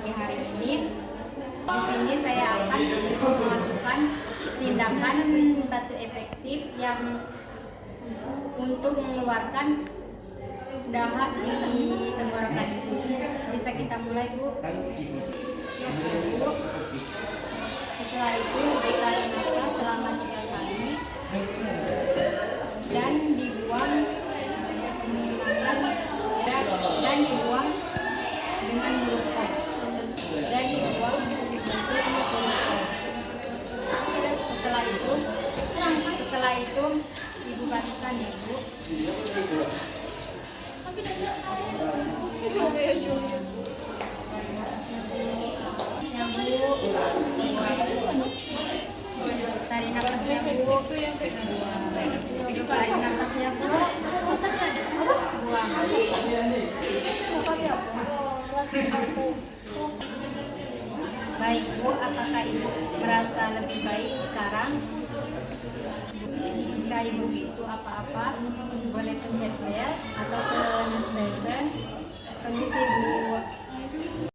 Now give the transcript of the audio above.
pagi hari ini. Di sini saya akan melakukan tindakan batu efektif yang untuk mengeluarkan dahak di tenggorokan Ibu. Bisa kita mulai, Bu? Siap, Bu. Setelah itu ditarik nafas selama 3 kali dan dibuang dan dibuang dengan melukok dan dibuang setelah itu Ibu batukkan ya, Bu. Tarik nafasnya, Bu. Tarik nafasnya, Bu. Buang. Baik, Bu, apakah Ibu merasa lebih baik sekarang? Jika Ibu itu apa-apa, boleh pencet bel atau